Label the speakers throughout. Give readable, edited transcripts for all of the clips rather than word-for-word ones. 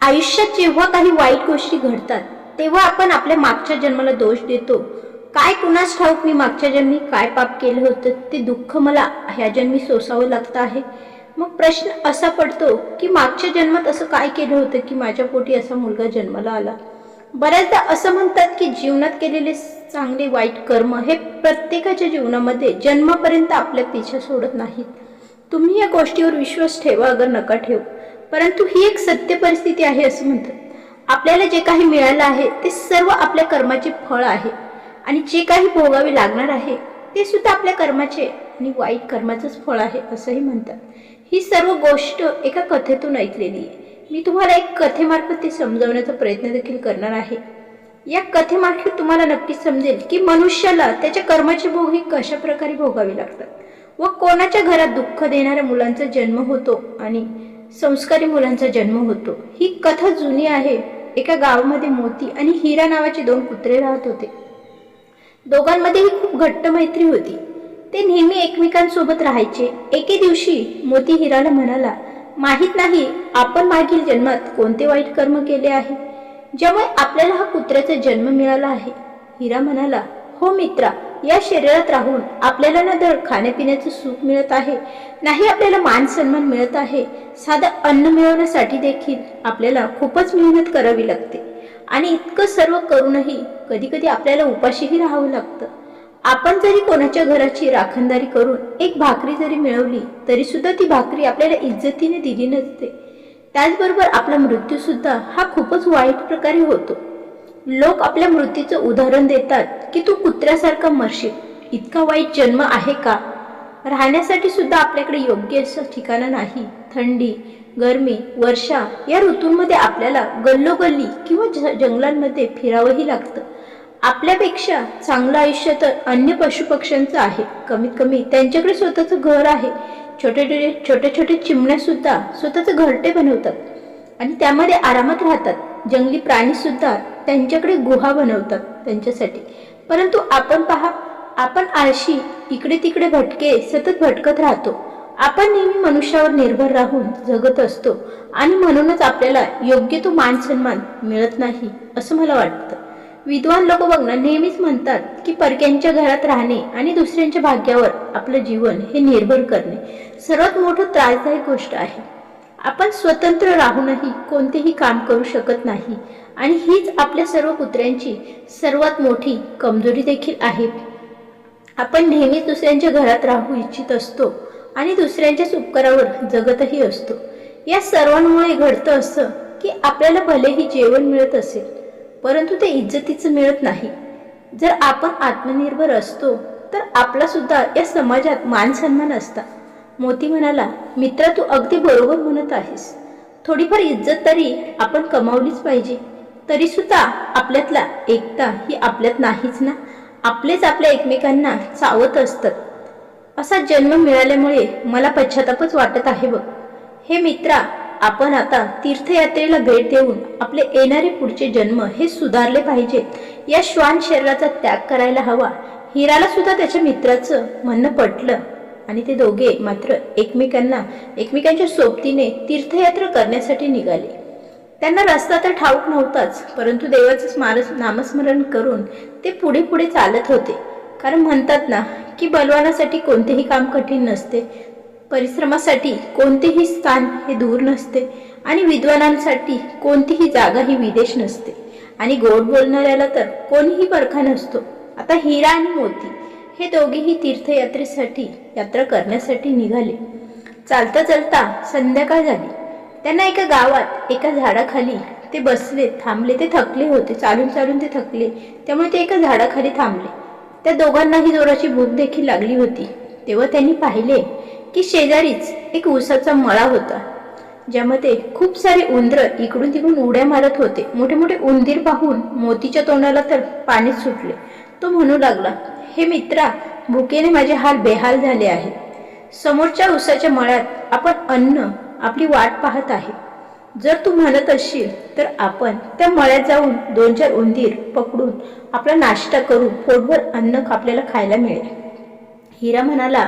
Speaker 1: आयुष्यात जेव्हा काही वाईट गोष्टी घडतात तेव्हा आपण आपल्या मागच्या जन्माला दोष देतो. काय कुणास ठाऊक मी मागच्या जन्मी काय पाप केलं होतं ते दुःख मला ह्या जन्मी सोसावं लागतं आहे. मग प्रश्न असा पडतो की मागच्या जन्मात असं काय केलं होतं की माझ्या पोटी असा मुलगा जन्माला आला. बऱ्याचदा असं म्हणतात की जीवनात केलेले चांगले वाईट कर्म हे प्रत्येकाच्या जीवनामध्ये जन्मापर्यंत आपल्या पिछा सोडत नाहीत. तुम्ही या गोष्टीवर विश्वास ठेवा अगर नका ठेवू, परंतु ही एक सत्य परिस्थिती आहे असं म्हणतात. आपल्याला जे काही मिळालं आहे ते सर्व आपल्या कर्माचे फळ आहे आणि जे काही भोगावे लागणार आहे ते सुद्धा आपल्या कर्माचे आणि वाईट कर्माचंच फळ आहे असंही म्हणतात. ही सर्व गोष्ट एका कथेतून ऐकलेली आहे. मी तुम्हाला एक कथेमार्फत ते समजावण्याचा प्रयत्न देखील करणार आहे. या कथेमार्फत तुम्हाला नक्कीच समजेल की मनुष्याला त्याच्या कर्माचे भोग हे कशा प्रकारे भोगावे लागतात व कोणाच्या घरात दुःख देणाऱ्या मुलांचा जन्म होतो आणि संस्कारी मुलांचा जन्म होतो. ही कथा जुनी आहे. एका गावामध्ये मोती आणि हिरा नावाचे दोन कुत्रे राहत होते. दोघांमध्येही खूप घट्ट मैत्री होती. ते नेहमी एकमेकांसोबत राहायचे. एके दिवशी मोती हिराला म्हणाला, माहित नाही आपण मागील जन्मात कोणते वाईट कर्म केले आहे ज्यामुळे आपल्याला हा कुत्र्याचा जन्म मिळाला आहे. हिरा म्हणाला, हो मित्रा, या शरीरात राहून आपल्याला ना तर खाण्यापिण्याचं सुख मिळत आहे, नाही आपल्याला मान सन्मान मिळत आहे. साधं अन्न मिळवण्यासाठी देखील आपल्याला खूपच मेहनत करावी लागते आणि इतकं सर्व करूनही कधी कधी आपल्याला उपाशीही राहावं लागतं. आपण जरी कोणाच्या घराची राखणदारी करून एक भाकरी जरी मिळवली तरी सुद्धा ती भाकरी आपल्याला इज्जतीने दिली नसते. त्याचबरोबर आपला मृत्यू सुद्धा हा खूपच वाईट प्रकारे होतो. लोक आपल्या मृत्यूचं उदाहरण देतात की तू कुत्र्यासारखा मरशील. इतका वाईट जन्म आहे का? राहण्यासाठी सुद्धा आपल्याकडे योग्य असं ठिकाण नाही. थंडी, गरमी, वर्षा या ऋतूंमध्ये आपल्याला गल्लोगल्ली किंवा जंगलांमध्ये फिरावंही लागतं. आपल्यापेक्षा चांगलं आयुष्य तर अन्य पशुपक्ष्यांचं आहे. कमीत कमी त्यांच्याकडे स्वतःचं घर आहे. छोटे छोटे चिमण्या सुद्धा स्वतःचं घरटे बनवतात आणि त्यामध्ये आरामात राहतात. जंगली प्राणी सुद्धा त्यांच्याकडे गुहा बनवतात त्यांच्यासाठी. परंतु आपण पहा, आपण आळशी, इकडे तिकडे भटके सतत भटकत राहतो. आपण नेहमी मनुष्यावर निर्भर राहून जगत असतो आणि म्हणूनच आपल्याला योग्य तो मान सन्मान मिळत नाही असं मला वाटतं. विद्वान लोक बघणं नेहमीच म्हणतात की परक्यांच्या घरात राहणे आणि दुसऱ्यांच्या भाग्यावर आपलं जीवन हे निर्भर करणे सर्वात मोठं त्रासदायक गोष्ट आहे. आपण स्वतंत्र राहूनही कोणतेही काम करू शकत नाही आणि हीच आपल्या सर्व कुत्र्यांची सर्वात मोठी कमजोरी देखील आहे. आपण नेहमीच दुसऱ्यांच्या घरात राहू इच्छित असतो आणि दुसऱ्यांच्याच उपकारावर जगतही असतो. या सर्वांमुळे घडतं असं की आपल्याला भलेही जेवण मिळत असेल परंतु ते इज्जतीचं मिळत नाही. जर आपण आत्मनिर्भर असतो तर आपला सुद्धा या समाजात मान सन्मान असता. मोती म्हणाला, मित्रा, तू अगदी बरोबर म्हणत आहेस. थोडीफार इज्जत तरी आपण कमावलीच पाहिजे. तरी सुद्धा आपल्यातला एकता ही आपल्यात नाहीच ना. आपलेच आपल्या एकमेकांना चावत असतात. असा जन्म मिळाल्यामुळे मला पश्चातापच वाटत आहे बघ. हे मित्रा, आपण आता तीर्थयात्रेला भेट देऊन आपले येणारे पुढचे जन्म हे सुधारले पाहिजेत. या श्वान शरीराचा त्याग करायला हवा. हिराला सुद्धा त्याच्या मित्राचं म्हणणं पटलं आणि ते दोघे मात्र एकमेकांच्या सोबतीने तीर्थयात्रा करण्यासाठी निघाले. त्यांना रस्ता तर ठाऊक नव्हताच, परंतु देवाचं नामस्मरण करून ते पुढे पुढे चालत होते. कारण म्हणतात ना की बलवानासाठी कोणतेही काम कठीण नसते, परिश्रमासाठी कोणतेही स्थान हे दूर नसते आणि विद्वानांसाठी कोणतीही जागा ही विदेश नसते आणि गोड बोलणाऱ्याला तर कोणीही परखा नसतो. आता हिरा आणि मोती हे दोघेही तीर्थयात्रेसाठी यात्रा करण्यासाठी निघाले. चालता चालता संध्याकाळ झाली. त्यांना एका गावात एका झाडाखाली ते बसले, थांबले. ते थकले होते, चालून चालून ते थकले, त्यामुळे ते एका झाडाखाली थांबले. त्या दोघांनाही जोराची भूक देखील लागली होती. तेव्हा त्यांनी पाहिले की शेजारीच एक ऊसाचा मळा होता ज्यामध्ये खूप सारे उंदरं इकडून तिकडून उड्या मारत होते. मोठे मोठे उंदीर पाहून मोतीच्या तोंडाला तर पाणीच सुटले. तो म्हणू लागला, हे मित्रा, भुकेने माझे हाल बेहाल झाले आहे. समोरच्या ऊसाच्या मळ्यात आपण अन्न आपली वाट पाहत आहे. जर तू म्हणत असशील तर आपण त्या मळ्यात जाऊन 2-4 उंदीर पकडून आपला नाश्ता करू, पोटभर अन्न आपल्याला खायला मिळेल. हिरा म्हणाला,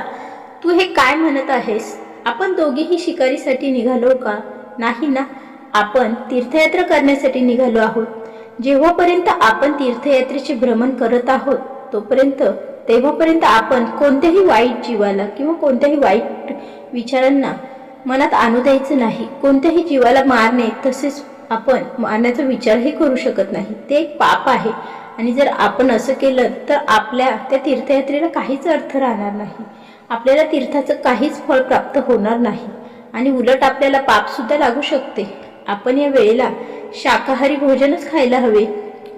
Speaker 1: तू हे काय म्हणत आहेस? आपण दोघेही शिकारीसाठी निघालो का? नाही ना. आपण तीर्थयात्रा करण्यासाठी निघालो आहोत। जेव्हापर्यंत आपण तीर्थयात्रेचे भ्रमण करत आहोत तेव्हापर्यंत आपण कोणत्याही वाईट जीवाला किंवा कोणत्याही वाईट विचारांना मनात आणू द्यायचं नाही। कोणत्याही जीवाला मारणे तसेच आपण मारण्याचा विचारही करू शकत नाही, ते एक पाप आहे। आणि जर आपण असं केलं तर आपल्या त्या तीर्थयात्रेला काहीच अर्थ राहणार नाही, आपल्याला तीर्थाचं काहीच फळ प्राप्त होणार नाही आणि उलट आपल्याला पाप सुद्धा लागू शकते। आपण या वेळेला शाकाहारी भोजनच खायला हवे।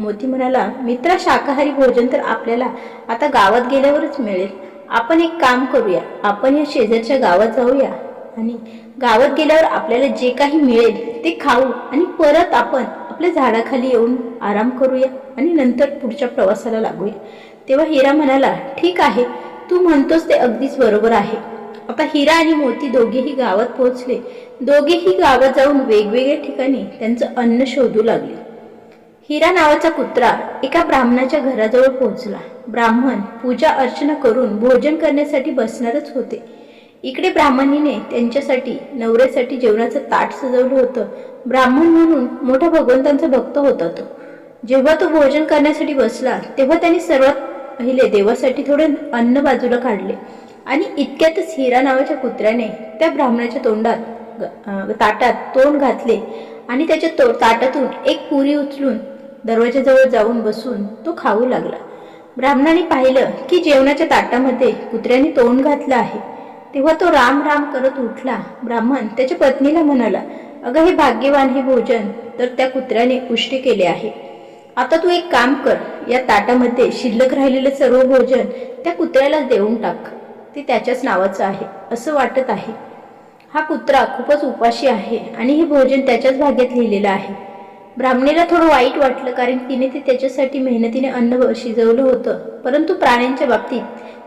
Speaker 1: मोती म्हणाला, मित्रा, शाकाहारी भोजन तर आपल्याला आता गावात गेल्यावरच मिळेल। आपण एक काम करूया, आपण या शेजारच्या गावात जाऊया आणि गावात गेल्यावर आपल्याला जे काही मिळेल ते खाऊ आणि परत आपण आपल्या झाडाखाली येऊन आराम करूया आणि नंतर पुढच्या प्रवासाला लागूया। तेव्हा हिरा म्हणाला, ठीक आहे, तू म्हणतोस ते अगदीच बरोबर आहे। आता हिरा आणि मोती दोघेही गावात पोहोचले। दोघेही गावात जाऊन वेगवेगळ्या ठिकाणी त्यांचं अन्न शोधू लागले। हिरा नावाचा कुत्रा एका ब्राह्मणाच्या घराजवळ पोहोचला। ब्राह्मण पूजा अर्चना करून भोजन करण्यासाठी बसणारच होते। इकडे ब्राह्मणीने त्यांच्यासाठी नवऱ्यासाठी जेवणाचं ताट सजवलं होतं। ब्राह्मण म्हणून मोठा भगवंतांचा भक्त होता तो। जेव्हा तो भोजन करण्यासाठी बसला तेव्हा त्याने सर्वात पहिले देवासाठी थोडे अन्न बाजूला काढले आणि इतक्यातच हिरा नावाच्या कुत्र्याने त्या ब्राह्मणाच्या ताटात तोंड घातले आणि त्याच्या ताटातून एक पुरी उचलून दरवाजाजवळ जाऊन बसून तो खाऊ लागला। ब्राह्मणाने पाहिलं की जेवणाच्या ताटामध्ये कुत्र्याने तोंड घातलं आहे। तेव्हा तो राम राम करत उठला। ब्राह्मण त्याच्या पत्नीला म्हणाला, अगं, हे भाग्यवान हे भोजन तर त्या कुत्र्याने उष्ट केले आहे। आता तू एक काम कर, या ताटामध्ये शिल्लक राहिलेलं सर्व भोजन त्या कुत्र्याला देऊन टाक, ते त्याच्याच नावाचं आहे असं वाटत आहे। हा कुत्रा खूपच उपाशी आहे आणि हे भोजन त्याच्याच भाग्यात लिहिलेलं आहे। ब्राह्मणीला थोडं वाईट वाटलं, कारण तिने ते त्याच्यासाठी मेहनतीने अन्न शिजवलं होतं, परंतु प्राण्यांच्या बाबतीत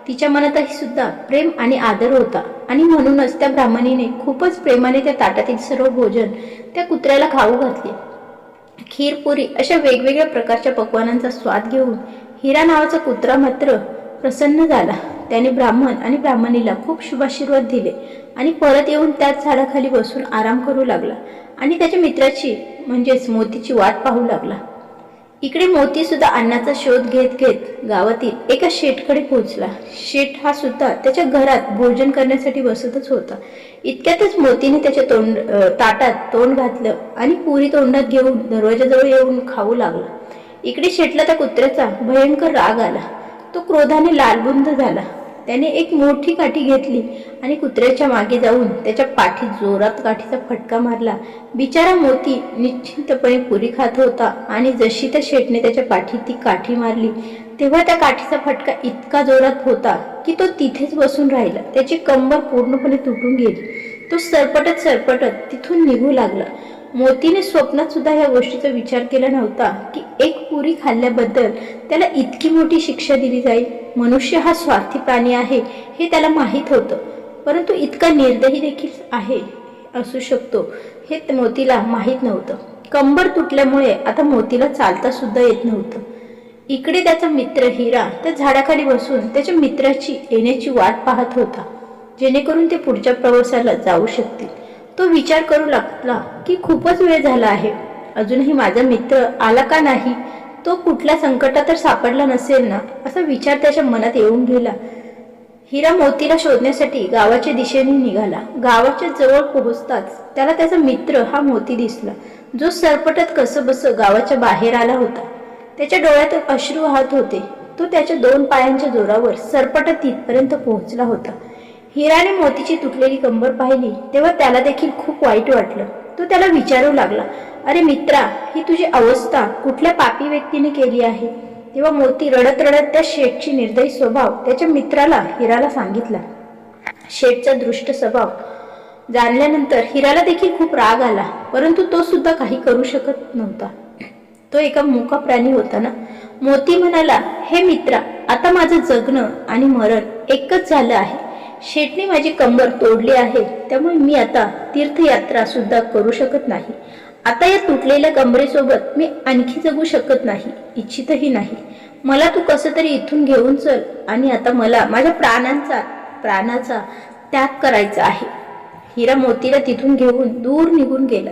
Speaker 1: तिच्या मनातही सुद्धा प्रेम आणि आदर होता आणि म्हणूनच त्या ब्राह्मणीने खूपच प्रेमाने त्या ताटातील सर्व भोजन त्या कुत्र्याला खाऊ घातले। खीरपुरी अशा वेगवेगळ्या प्रकारच्या पक्वानांचा स्वाद घेऊन हिरा नावाचा कुत्रा मात्र प्रसन्न झाला। त्याने ब्राह्मण आणि ब्राह्मणीला खूप शुभाशीर्वाद दिले आणि परत येऊन त्याच झाडाखाली बसून आराम करू लागला आणि त्याच्या मित्राची म्हणजेच मोतीची वाट पाहू लागला। इकडे मोती सुद्धा अन्नाचा शोध घेत घेत गावातील एका शेठकडे पोहोचला। शेठ हा सुद्धा त्याच्या घरात भोजन करण्यासाठी बसतच होता। इतक्यातच मोतीने त्याच्या ताटात तोंड घातलं आणि पुरी तोंडात घेऊन दरवाजाजवळ येऊन खाऊ लागला। इकडे शेठला त्या कुत्र्याचा भयंकर राग आला। तो क्रोधाने लालबुंद झाला। त्याने एक मोठी काठी घेतली आणि कुत्र्याच्या मागे जाऊन त्याच्या पाठीत जोरात काठीचा फटका मारला। बिचारा मोती निश्चिंतपणे पुरी खात होता आणि जशी त्या शेठने त्याच्या पाठीत ती काठी मारली तेव्हा त्या काठीचा फटका इतका जोरात होता की तो तिथेच बसून राहिला। त्याची कंबर पूर्णपणे तुटून गेली। तो सरपटत तिथून निघू लागला। मोतीने स्वप्नात सुद्धा या गोष्टीचा विचार केला नव्हता की एक पुरी खाल्ल्याबद्दल त्याला इतकी मोठी शिक्षा दिली जाईल। मनुष्य हा स्वार्थी प्राणी आहे हे त्याला माहीत होतं, परंतु इतका निर्दयी देखील असू शकतो हे मोतीला माहीत नव्हतं। कंबर तुटल्यामुळे आता मोतीला चालता सुद्धा येत नव्हतं। इकडे त्याचा मित्र हिरा त्या झाडाखाली बसून त्याच्या मित्राची येण्याची वाट पाहत होता, जेणेकरून ते पुढच्या प्रवासाला जाऊ शकतील। तो विचार करू लागला की खूपच वेळ झाला आहे, अजूनही माझा मित्र आला का नाही, तो कुठल्या संकटात तर सापडला नसेल ना, असा विचार त्याच्या मनात येऊन गेला। हिरा मोतीला शोधण्यासाठी गावाच्या दिशेने निघाला। गावाच्या जवळ पोहोचताच त्याला त्याचा मित्र हा मोती दिसला, जो सरपटत कसबस गावाच्या बाहेर आला होता। त्याच्या डोळ्यातून अश्रू वाहत होते। तो त्याच्या 2 पायांच्या जोरावर सरपटत तिथपर्यंत पोहोचला होता। हिराने मोतीची तुटलेली कंबर पाहिली तेव्हा त्याला देखील खूप वाईट वाटलं। तो त्याला विचारू लागला, अरे मित्रा, ही तुझी अवस्था कुठल्या पापी व्यक्तीने केली आहे? तेव्हा मोती रडत रडत त्या शेठची निर्दयी स्वभाव त्याच्या मित्राला हिराला सांगितला। शेठचा दृष्ट स्वभाव जाणल्यानंतर हिराला देखील खूप राग आला, परंतु तो सुद्धा काही करू शकत नव्हता। तो एका मुका प्राणी होता ना। मोती म्हणाला, हे मित्रा, आता माझं जगणं आणि मरण एकच झालं आहे। शेठने माझी कंबर तोडली आहे, त्यामुळे मी आता तीर्थयात्रा सुद्धा करू शकत नाही। आता या तुटलेल्या कंबरेसोबत मी आणखी जगू शकत नाही, इच्छितही नाही। मला तू कसं तरी इथून घेऊन चल आणि आता मला माझ्या प्राणाचा त्याग करायचा आहे। हिरा मोतीला तिथून घेऊन दूर निघून गेला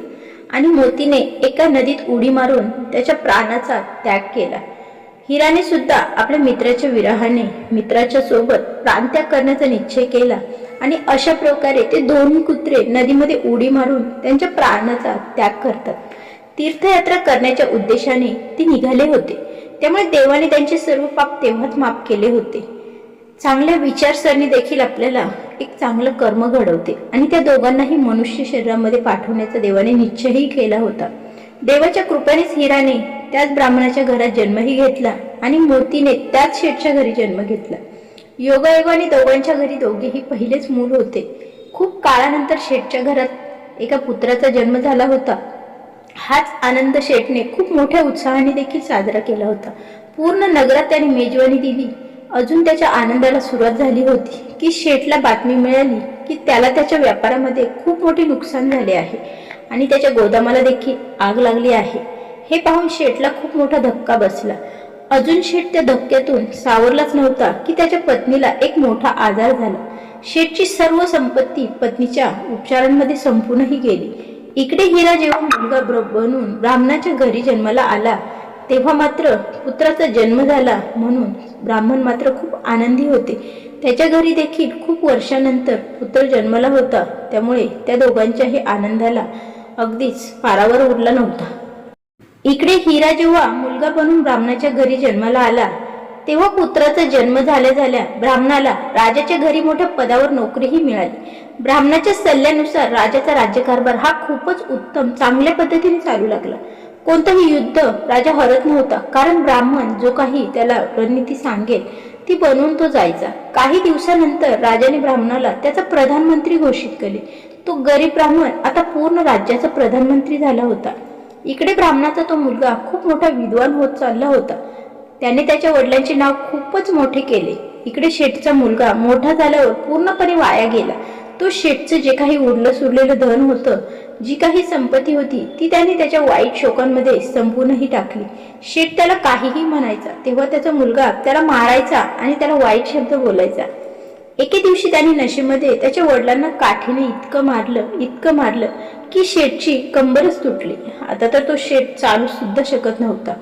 Speaker 1: आणि मोतीने एका नदीत उडी मारून त्याच्या प्राणाचा त्याग केला. हिराने सुद्धा आपल्या मित्राच्या विरहाने मित्राच्या सोबत प्राणत्याग करण्याचा निश्चय केला आणि अशा प्रकारे ते दोन्ही कुत्रे नदीमध्ये उडी मारून त्यांच्या प्राणाचा त्याग करतात. तीर्थयात्रा करण्याच्या उद्देशाने ते निघाले होते, त्यामुळे देवाने त्यांचे सर्व पाप तेव्हाच माफ केले होते. चांगल्या विचारसरणी देखील आपल्याला एक चांगलं कर्म घडवते आणि त्या दोघांनाही मनुष्य शरीरामध्ये पाठवण्याचा देवाने निश्चयही केला होता. देवाच्या कृपेनेच हिराने त्याच ब्राह्मणाच्या घरात जन्मही घेतला आणि मोतीने त्याच शेठच्या घरी जन्म घेतला. योगायोगाने दोघांच्या घरी दोघेही पहिलेच मूल होते. खूप काळानंतर शेठच्या घरात एका पुत्राचा जन्म झाला होता. हाच आनंद शेठने खूप मोठ्या उत्साहाने देखील साजरा केला होता. पूर्ण नगरात त्याने मेजवानी दिली. अजून त्याच्या आनंदाला सुरुवात झाली होती की शेठला बातमी मिळाली की त्याला त्याच्या व्यापारामध्ये खूप मोठे नुकसान झाले आहे आणि त्याच्या गोदामाला देखील आग लागली आहे. हे पाहून शेठला खूप मोठा धक्का बसला. अजून शेठ त्या धक्क्यातून सावरलाच नव्हता की त्याच्या पत्नीला एक मोठा आजार झाला. शेठची सर्व संपत्ती पत्नीच्या उपचारांमध्ये संपूर्णही गेली. इकडे हिरा जेव्हा मुलगा बनून ब्राह्मणाच्या घरी जन्माला आला तेव्हा मात्र पुत्राचा जन्म झाला म्हणून ब्राह्मण मात्र खूप आनंदी होते. त्याच्या घरी देखील खूप वर्षानंतर पुत्र जन्माला होता, त्यामुळे त्या दोघांच्याही आनंदाला अगदीच पारावर उरला नव्हता. इकडे हिरा जेव्हा मुलगा बनून ब्राह्मणाच्या घरी जन्माला आला तेव्हा पुत्राचा जन्म झाल्या ब्राह्मणाला राजाच्या घरी मोठ्या पदावर नोकरीही मिळाली. ब्राह्मणाच्या सल्ल्यानुसार राजाचा राज्यकारभार हा खूपच उत्तम चांगल्या पद्धतीने चालू लागला. कोणतंही युद्ध राजा हरत नव्हता, कारण ब्राह्मण जो काही त्याला रणनीती सांगेल ती बनवून तो जायचा. काही दिवसानंतर राजाने ब्राह्मणाला त्याचा प्रधानमंत्री घोषित केले. तो गरीब ब्राह्मण आता पूर्ण राज्याचा प्रधानमंत्री झाला होता. इकडे ब्राह्मणाचा तो मुलगा खूप मोठा विद्वान होत चालला होता. त्याने त्याच्या वडिलांचे नाव खूपच मोठे केले. इकडे शेठचा मुलगा मोठा झाल्यावर पूर्णपणे वाया गेला. तो शेठचं जे काही उरलं सुरलेलं धन होतं, जी काही संपत्ती होती ती त्याने त्याच्या वाईट शोकांमध्ये संपूर्णही टाकली. शेठ त्याला काहीही म्हणायचा तेव्हा त्याचा मुलगा त्याला मारायचा आणि त्याला वाईट शब्द बोलायचा. एके दिवशी त्याने नशेमध्ये त्याच्या वडिलांना काठीने इतकं मारलं की शेठची कंबरच तुटली. आता तर तो शेठ चालू सुद्धा शकत नव्हता.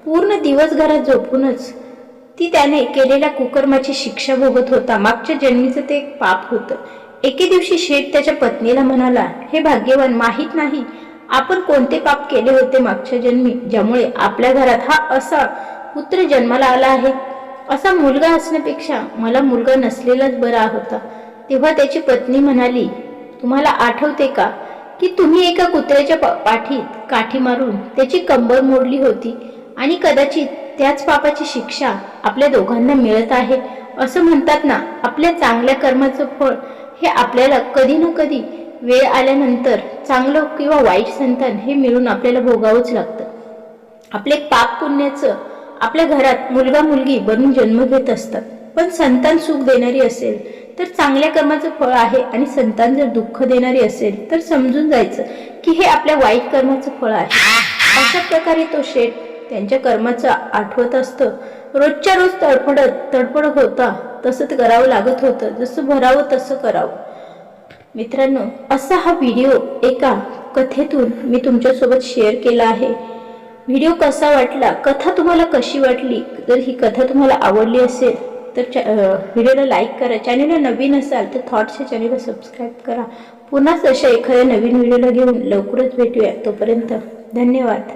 Speaker 1: पूर्ण दिवस घरात झोपूनच ती त्याने केलेल्या कुकर्माची शिक्षा भोगत होता. मागच्या जन्मीचं ते एक पाप होतं. एके दिवशी शेठ त्याच्या पत्नीला म्हणाला, हे भाग्यवान, माहित नाही आपण कोणते पाप केले होते मागच्या जन्मी, ज्यामुळे आपल्या घरात हा असा पुत्र जन्माला आला आहे. असा मुलगा असण्यापेक्षा मला मुलगा नसलेलाच बरा होता. तेव्हा त्याची पत्नी म्हणाली, तुम्हाला आठवते का की तुम्ही एका कुत्र्याच्या पाठीत काठी मारून त्याची कंबर मोडली होती आणि कदाचित त्याच पापाची शिक्षा आपल्या दोघांना मिळत आहे. असं म्हणतात ना, आपल्या चांगल्या कर्माचं फळ हे आपल्याला कधी ना कधी वेळ आल्यानंतर चांगलं किंवा वाईट संतान हे मिळून आपल्याला भोगावंच लागतं. आपले पाप पुण्याचं आपल्या घरात मुलगा मुलगी बनून जन्म घेत असतात, पण संतान सुख देणारी असेल तर चांगल्या कर्माचं फळ आहे आणि संतान जर दुःख देणारी असेल तर समजून जायचं की हे आपल्या वाईट कर्माचं फळ आहे. अशा प्रकारे तो शेठ त्यांच्या कर्माचं आठवत असतं. रोजच्या रोज तडफडत होता, तसं ते करावं लागत होतं. जसं भरावं तसं करावं. मित्रांनो, असा हा व्हिडिओ एका कथेतून मी तुमच्यासोबत शेअर केला आहे. व्हिडिओ कसा वाटला, कथा तुम्हाला कशी वाटली, जर ही कथा तुम्हाला आवडली असेल तर व्हिडिओला लाईक करा. चॅनलला नवीन असाल तर थॉट्सच्या चॅनलला सबस्क्राईब करा. पुन्हाच अशा एखाद्या नवीन व्हिडिओला घेऊन लवकरच भेटूया. तोपर्यंत धन्यवाद.